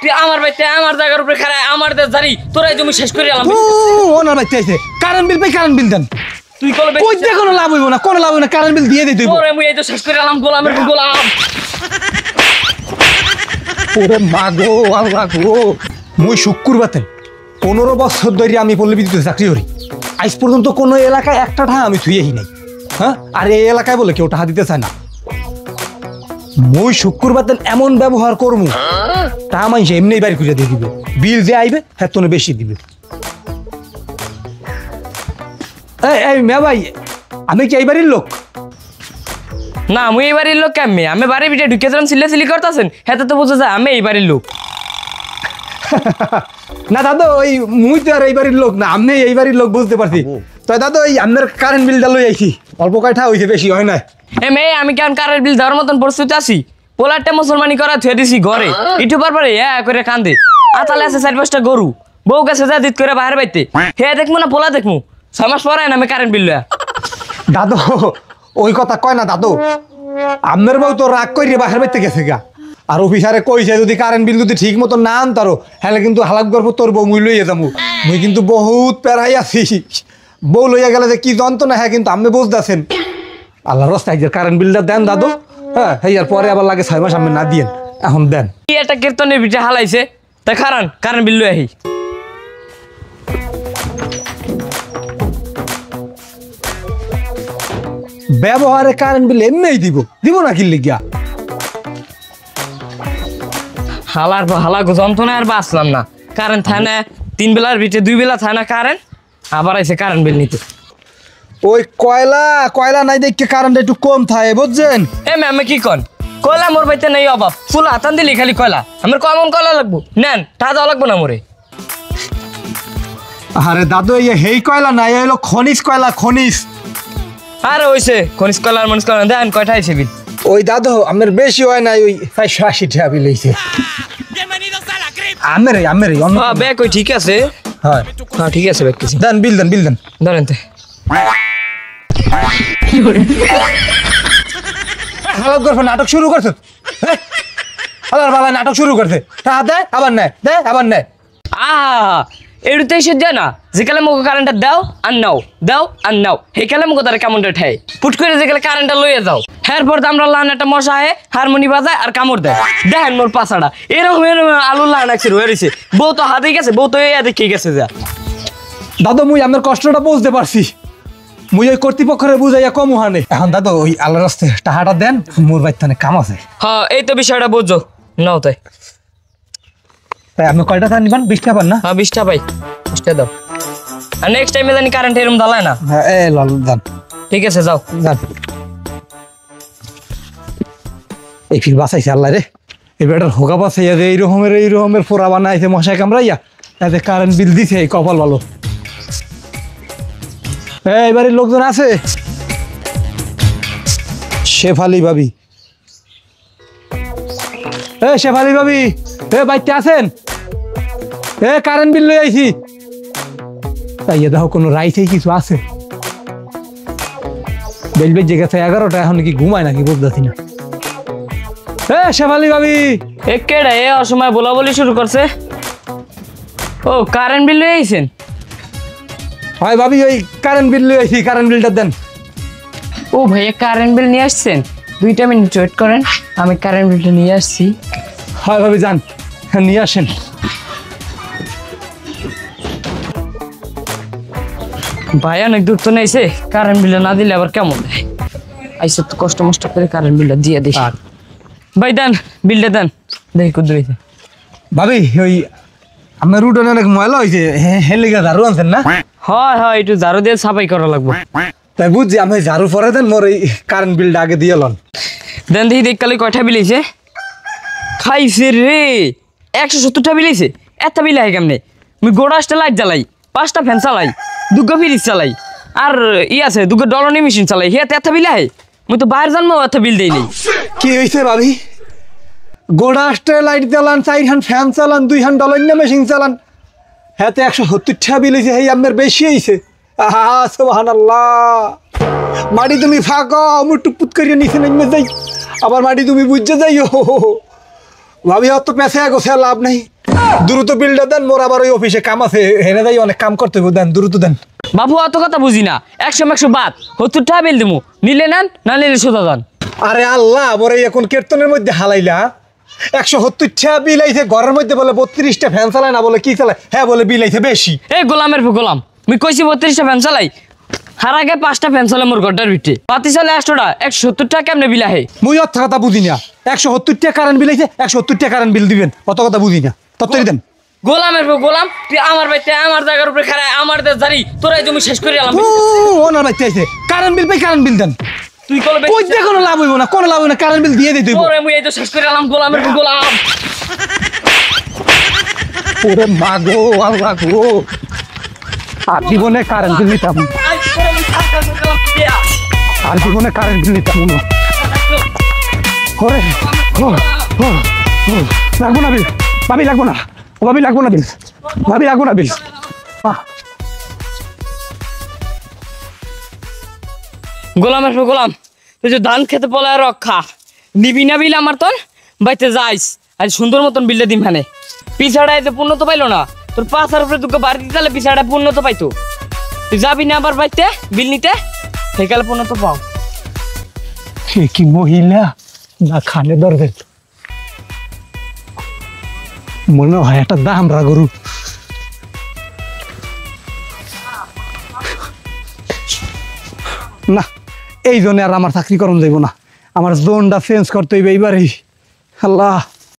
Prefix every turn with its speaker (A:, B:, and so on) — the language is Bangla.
A: তুই আমার বাইতে আমার জায়গার উপরে খাড়ায় আমার দেশ জারি তোরাই জমি শেষ করে এলাম
B: ওনার বাইতে আইছে কারেন্ট বিল পাই কারেন্ট বিল দেন
A: তুই কলবে
B: কই দে কোনো লাভ হইব না কারেন্ট বিল দিয়ে দিই
A: তোরে মুই এই তো শেষ করে এলাম গোলামের গোলাম
B: ওরে মাগো আল্লাহ গো মুই শুক্রবারে 15 বছর ধরে আমি পল্লী বিদ্যুতে চাকরি করি আজ পর্যন্ত কোনো এলাকায় একটা টাকা আমি থুইয়েই নাই হ্যাঁ আর এই এলাকায় বলে কেউ টাকা দিতে চায় না মুই শুক্রবারে এমন ব্যবহার করমু টাকা মানুষ এমনি বাড়ি করে দিয়ে দিবে বিল যে আইবে হ্যাঁ তোনে বেশি দিবে এই মেয়া ভাই আমি কি এই বাড়ির লোক
A: না আমি এই বাড়ির লোক কেমনে আমি বাড়ির ভিতরে ঢুকে যখন সিলি করতেছেন হ্যাঁ তো বোঝা যায় আমি এই বাড়ির লোক
B: না দাদা ওই মুই তো আর এই বাড়ির লোক না আমি এই বাড়ির লোক বুঝতে পারছি তাই দাদা ওই আপনার কারেন্ট বিলটা লই আইছি অল্প কয়টা হইছে বেশি হয় না
A: মেয়ে আমি কেমন কারেন্ট বিল দেওয়ার মতন প্রস্তুতি আছি পোলারটা মুসলমানি করা থুয়ে দিছি ঘরে ইটু পারপারে করে কান্দে আতালে আছে 4-5টা গরু বউ গেছে যা দিত করে বাইরে বাইতে হে দেখমু না পোলা দেখমু 6 মাস পরে না আমি কারেন্ট বিল লয়া
B: দাদু ওই কথা কয় না দাদু আপনার বউ তো রাগ কইরে বাহির বাইতে গেছে গা আর অফিসারে কইছে যদি কারেন্ট বিল যদি ঠিক মতো না আনতারো হলে কিন্তু হালাক গর্ব তোর বউ মুই লইয়া যাবো মুই কিন্তু বহুত প্যারাই আছি বউ লইয়া গেলে যে কি যন্ত্রণা হ্যাঁ কিন্তু আপনি বুঝতেছেন আল্লাহ রাস্তায় যে কারেন্ট বিলটা দেন দাদু হ্যাঁ আর পরে আবার লাগে 6 মাস আপনি না দিয়েন এখন দেন
A: কি একটা কীর্তনের ভিতরে হালাইছে তাই খারান কারেন্ট বিল লই আহি
B: ব্যবহারে কারেন্ট বিল এমনিই দিব না কি লিগিয়া
A: হালা যন্ত্রণা আর বাঁচলাম না কারেন্ট থাকে না 3 বেলার ভিতরে 2 বেলা থাকে না কারেন্ট আবার আইছে কারেন্ট বিল নিতে
B: ওই কয়লা নাই দেখে কারেন্ট একটু কম থাকে বুঝছেন
A: আমি কি কন কয়লা মোর বাইতে নাই অভাব ফুল হাতান দিলি খালি কয়লা আমার কমন কয়লা লাগবো নেন তা দেওয়া লাগবো না মোরে
B: আরে দাদু এই হেই কয়লা নাই হলো খনিজ কয়লা খনিজ
A: আরে হইছে খনিজ কয়লার মনিজ কয়লা দেন কয়টা আইছে বিল
B: ওই দাদু আমার বেশি হয় নাই ওই 580 টাকা বিল হইছে আমের
A: ব্যাগ ওই ঠিক আছে
B: হ্যাঁ
A: ঠিক আছে ব্যাগ কিছু
B: দেন বিল দেন
A: ধরেন তে
B: হালাত গর্ভ নাটক শুরু করছে হালার বালা নাটক শুরু করছে টাকা দেয় আবার নেয়
A: এড়ুতে এসে দেয় না যেকালে মুখ কারেন্টটা দাও আর নাও হেকালে মুখ তার কেমনটা ঠাই পুট করে যেকালে কারেন্টটা লইয়া যাও এরপর আমরা লান একটা মশা আহে হারমোনি বাজায় আর কামড় দেয় দেখেন মোর পাছাটা এরকম আলুর লান একসে রয়ে রয়েছে বউ তো হাতে গেছে বউ তো এই দেখে গেছে যা
B: দাদু মুই আমার কষ্টটা বুঝতে পারছি মুই ওই কর্তৃপক্ষরে বুঝাইয়া কম হানে এখন দাদু ওই আল্লাহ রাস্তে টাকাটা দেন মোর বাইতে কাম আছে
A: হ্যাঁ এই তো বিষয়টা বুঝছো নাও তাই
B: আপনি কয়টা টাকা নিবেন 20 টাকা পান না
A: হ্যাঁ 20 টাকা পাই 20 টাকা দাও আর নেক্সট টাইমে জানি কারেন্ট এরকম দালায় না
B: হ্যাঁ লাল দান
A: ঠিক আছে যাও
B: দান এই ফির বাঁচাইছে আল্লাহ রে এই বেটার হোগা বাঁচাইয়া যে এই রকমের ফোড়া বানাইছে মশাই কামড়াইয়া এতে কারেন্ট বিল দিছে এই কপাল ভালো এই বাড়ির লোকজন আছে শেফালি ভাবি শেফালি ভাবি বাইতে আছেন কারেন্ট বিল লই আইছি তাই দেখো কোনো রাইছে কিছু আছে বেলবে যে গেছে 11টা এখন কি ঘুমায় নাকি বুঝতেছি না শেফালি ভাবি
A: একেডা অসময় বলা বলি শুরু করছে ও কারেন্ট বিল লই আইছেন
B: হয় ভাবি ওই কারেন্ট বিল লই আইছি কারেন্ট বিলটা দেন
A: ও ভাইয়া কারেন্ট বিল নিয়ে আসছেন 2 মিনিট ওয়েট করেন আমি কারেন্ট বিলটা নিয়ে আসছি
B: হয় ভাবি যান নিয়ে আসেন
A: ভাই অনেক দূর তো নাইছে কারেন্ট বিলটা না দিলে আবার কেমন আইসে তো কষ্ট মষ্ট করে কারেন্ট বিলটা দিয়ে দিই ভাই দেন বিলটা দেন দেখি কত হয়েছে
B: ভাবি ওই আমার উঠোনে অনেক ময়লা হয়েছে হেলে গা ঝাড়ু আনছেন না
A: হয় একটু ঝাড়ু দিয়ে সাফাই করা লাগবে
B: তাই বুঝছি আমি ঝাড়ু পরে দেন মোর এই কারেন্ট বিলটা আগে দিয়ে লন
A: দেন দেখি দেখকালে কয়টা বিল হয়েছে খাইছে রে 170টা বিল হয়েছে এত বিল হয় কেমনে আমি গোড়াশটা লাইট জ্বালাই 5টা ফ্যান চালাই 2 ফ্রিজ চালাই আর আছে 2 ডলনি মেশিন চালাই হে এত বিল হয় মুই তো বাইরে জানবো এত বিল দেই নেই
B: কি হয়েছে ভাবি গোড়াশটা লাইট জ্বালান 4 ফ্যান চালান 2 ডলনি মেশিন চালান হ্যাঁ 170টা বিল হয়েছে এই আমার বেশি হয়েছে সুবহানাল্লাহ মাটি তুমি ফাঁকা আমি টুপুত করিয়ে নিচে নেমে যাই আবার মাটি তুমি বুঝতে যাইও ভাবি অত পেঁচে গোছে লাভ নাই দ্রুত বিলটা দেন, মোর আবার ওই অফিসে কাম আছে, হেনে যাই অনেক কাম করতে হবে, দেন দ্রুত দেন।
A: বাবু অত কথা বুঝি না, 100 বাদ 70 টাকা বিল দিমু, নিলে নেন না নিলে সোজা যান।
B: আরে আল্লাহ, মোরে এখন কীর্তনের মধ্যে হালাইলা। 170 টাকা বিল আইছে, ঘরের মধ্যে বলে 32টা ফ্যান চালায় না, বলে কি চালায়, হ্যাঁ বলে বিল আইছে বেশি।
A: এই গোলামের গোলাম, মুই কইছি 32টা ফ্যান চালাই, হার আগে 5টা ফ্যান চালে মোর ঘরটার ভিতরে, পাতি চালে 8টা, 170 টাকা কেমনে বিল আহে?
B: মুই অত কথা বুঝি না। 170 টাকা কারেন্ট বিল আইছে, 170 টাকা কারেন্ট বিল দিবেন, অত কথা বুঝি না। তত্তরি দেন।
A: গোলামের গোলাম, তুই আমার বাড়িতে আমার জায়গার উপরে খারায় আমার দেশ জারি, তোরাই জমি শেষ করে এলাম।
B: ওনার বাড়িতে আইছে, কারেন্ট বিল পাই, কারেন্ট বিল দেন।
A: তুই কলবে
B: কই দিয়ে কোনো লাভ হইব না, কোনো লাভ হইব না, কারেন্ট বিল দিয়ে দিতে হইব।
A: তোরে মুই এই তো শেষ করে এলাম গোলামের গোলাম।
B: ওরে মা গো, আল্লাহ গো, আর জীবনে কারেন্ট বিল নিতাম,
A: আই তোরে মুই সারকার গেলাম দিয়া।
B: আর জীবনে কারেন্ট বিল নিতাম না। ওরে ও ও ও, লাগবো না বিল, ভাবি লাগবো না, ও ভাবি লাগবো না বিল, ভাবি লাগবো না বিল।
A: গোলামের গোলাম, তুই যে ধান খেতে পলায় রক্ষা নিবি না বিল আমার তোর বাইতে যাইস, আজ সুন্দর মতন বিলটা দিম হানে। পিছাড়া এতে পূর্ণ তো পাইলো না, তোর পাঁচার উপরে তোকে বাড়ি দিতে পিছাড়া পূর্ণ তো পাইতো। তুই যাবি না আবার বাইতে বিল নিতে, সেকালে পূর্ণ তো পাও।
B: কি মহিলা না, খানে দরকার মনে হয় একটা দাম রা গরু। না, এই জন্য আর আমার চাকরি করণ যাইব না, আমার জোনটা চেঞ্জ করতে হইবে এইবারই। আল্লাহ।